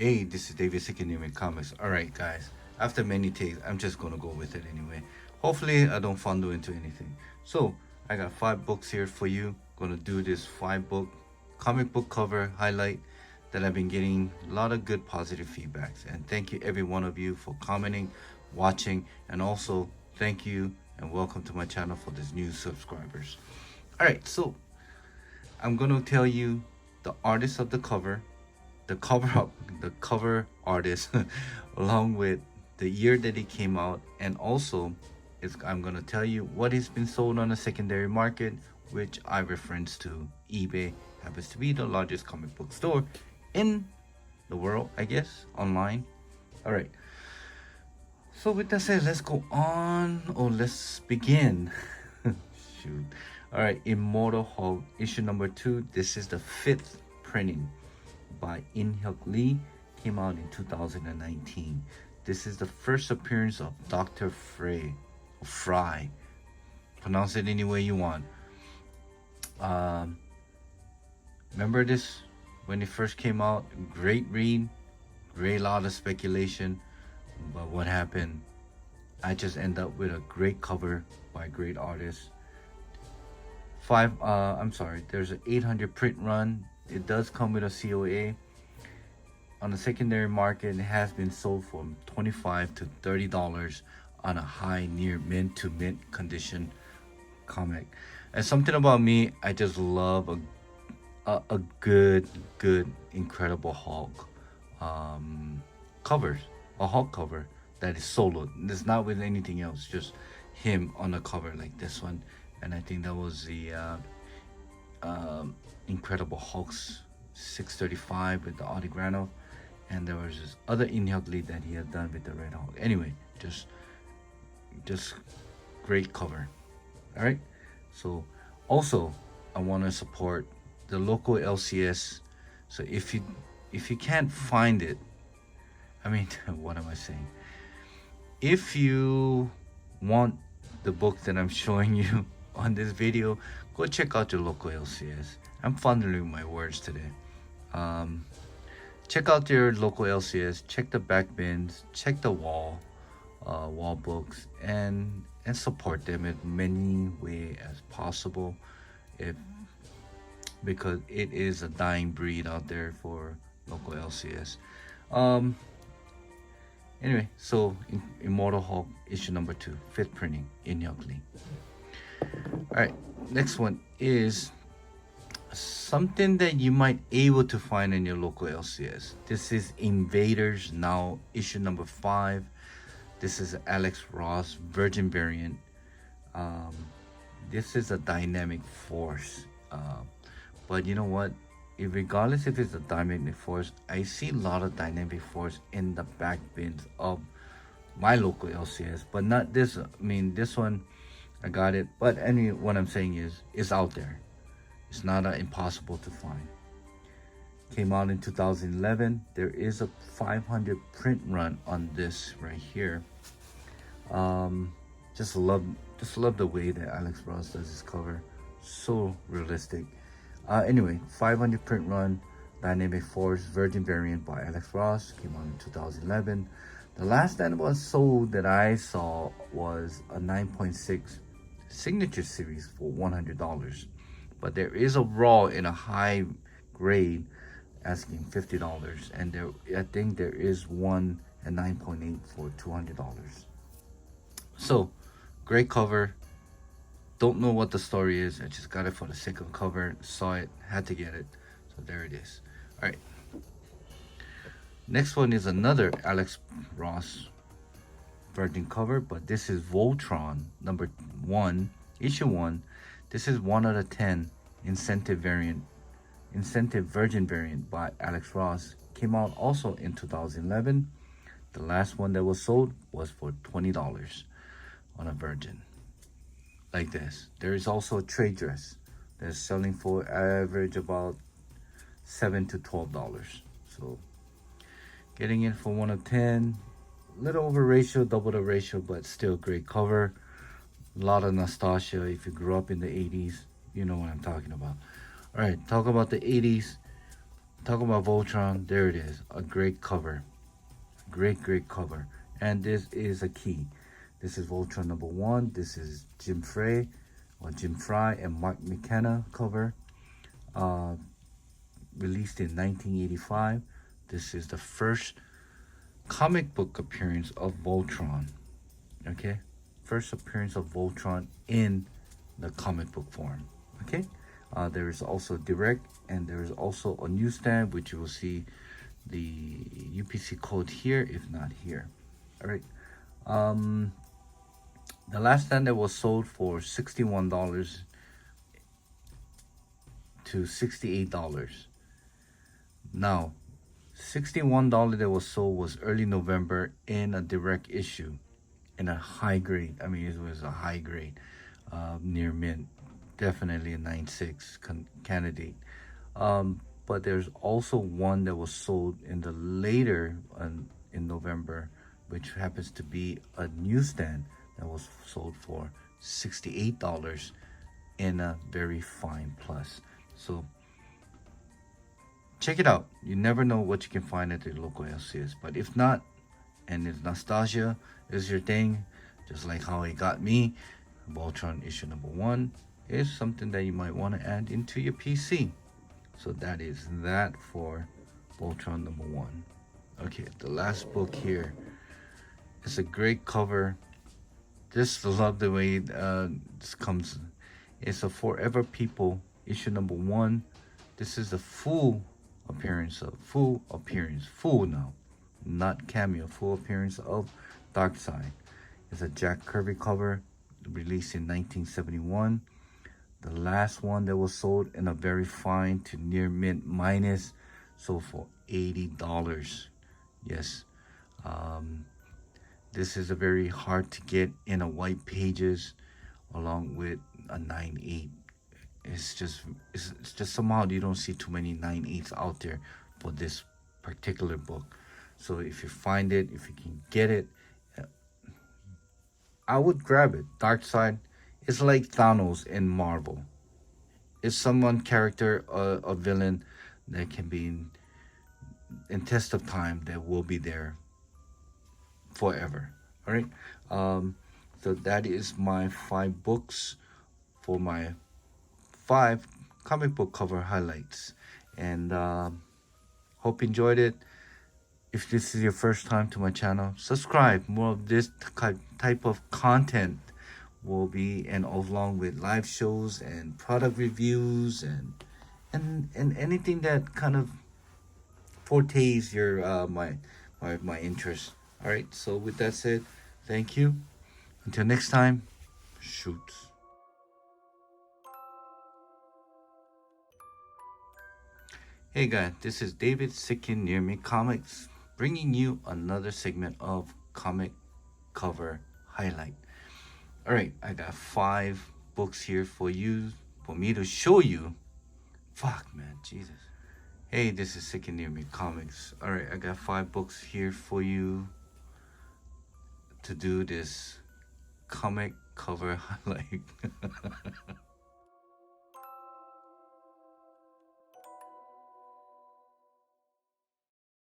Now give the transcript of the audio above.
Hey, this is David Sikanimi Comics. Alright, guys. After many takes, I'm just gonna go with it anyway. Hopefully, I don't fondle into anything. So, I got 5 books here for you. Gonna do this 5 book comic book cover highlight that I've been getting a lot of good positive feedbacks. And thank you, every one of you, for commenting, watching, and also thank you and welcome to my channel for these new subscribers. Alright, so I'm gonna tell you the artist of the cover, the cover artist, along with the year that it came out, and also I'm gonna tell you what has been sold on the secondary market, which I reference to eBay. Happens to be the largest comic book store in the world, I guess, online. All right. So with that said, let's go on, or let's begin. Shoot. All right, Immortal Hulk issue number 2. This is the 5th printing by In-Hyuk Lee. Came out in 2019. This is the first appearance of Dr. Fry. Pronounce it any way you want. Remember this when it first came out? Great read, great lot of speculation. But what happened? I just end up with a great cover by a great artist. There's an 800 print run. It does come with a COA. On the secondary market, it has been sold for $25 to $30 on a high near mint to mint condition comic. And something about me, I just love a good Incredible Hulk covers. A Hulk cover that is solo. It's not with anything else, just him on a cover like this one. And I think that was the Incredible Hulk's 635 with the autograph, and there was this other In-Hyuk Lee that he had done with the Red Hulk. Anyway, just great cover. All right. So also, I want to support the local LCS. So if you can't find it, I mean, what am I saying? If you want the book that I'm showing you on this video, go check out your local LCS. I'm fondling my words today. Check out your local LCS. Check the back bins. Check the wall books, and support them in many way as possible. Because it is a dying breed out there for local LCS. Anyway, so Immortal Hulk issue number 2, 5th printing, In-Hyuk Lee. Alright, next one is something that you might able to find in your local LCS. This is Invaders Now issue number 5. This is Alex Ross Virgin variant. This is a dynamic force. But you know what? Regardless if it's a dynamic force, I see a lot of dynamic force in the back bins of my local LCS, but not this. I mean, this one, I got it. But anyway, what I'm saying is, it's out there. It's not impossible to find. Came out in 2011. There is a 500 print run on this right here. Just love the way that Alex Ross does his cover. So realistic. Anyway, 500 print run, Dynamic Force Virgin variant by Alex Ross. Came out in 2011. The last that was sold that I saw was a 9.6 signature series for $100. But there is a raw in a high grade asking $50, and I think there is one at 9.8 for $200. So great cover. Don't know what the story is. I just got it for the sake of cover. Saw it, had to get it. So there it is. All right. Next one is another Alex Ross Virgin cover, but this is Voltron number 1, issue 1. This is 1 out of 10 incentive Virgin variant by Alex Ross. Came out also in 2011. The last one that was sold was for $20 on a Virgin. Like this. There is also a trade dress that's selling for average about $7 to $12. So getting it for 1 of 10, little over ratio, double the ratio, but still great cover. A lot of nostalgia. If you grew up in the 80s, you know what I'm talking about. All right, talk about the 80s. Talking about Voltron, there it is. A great cover. Great cover. And this is a key. This is Voltron #1. This is Jim Fry and Mark McKenna cover. Uh, Released in 1985. This is the first comic book appearance of Voltron. Okay? First appearance of Voltron in the comic book form. Okay? There is also direct, and there is also a newsstand, which you will see the UPC code here, if not here. All right. The last stand that was sold for $61 to $68. Now, $61 that was sold was early November in a direct issue, in a high grade. I mean, it was a high grade, near mint, definitely a 9.6 candidate. But there's also one that was sold in the later in November, which happens to be a newsstand that was sold for $68 in a very fine plus. So check it out. You never know what you can find at the local LCS. But if not, and if nostalgia is your thing, just like how it got me, Voltron issue #1 is something that you might want to add into your PC. So that is that for Voltron #1. Okay, the last book here. It's a great cover. Just love the way this comes. It's a Forever People issue #1. This is the full now, not cameo, full appearance of Darkseid. It's a Jack Kirby cover, released in 1971. The last one that was sold in a very fine to near mint minus, sold for $80. Yes. This is a very hard to get in a white pages, along with a 9.8. It's just somehow you don't see too many 9.8s out there for this particular book. So if you find it, if you can get it, I would grab it. Darkseid is like Thanos in Marvel. It's someone character, a villain that can be in test of time, that will be there forever. All right. So that is my 5 books for my 5 comic book cover highlights, and hope you enjoyed it. If this is your first time to my channel, subscribe. More of this type of content will be, and along with live shows and product reviews and anything that kind of fortes your my interest. All right. So with that said, thank you. Until next time, shoot. Hey guys, this is David Sickin Near Me Comics, bringing you another segment of comic cover highlight. All right, I got 5 books here for me to show you. Fuck, man, Jesus. Hey, this is Sickin Near Me Comics. All right, I got 5 books here for you to do this comic cover highlight.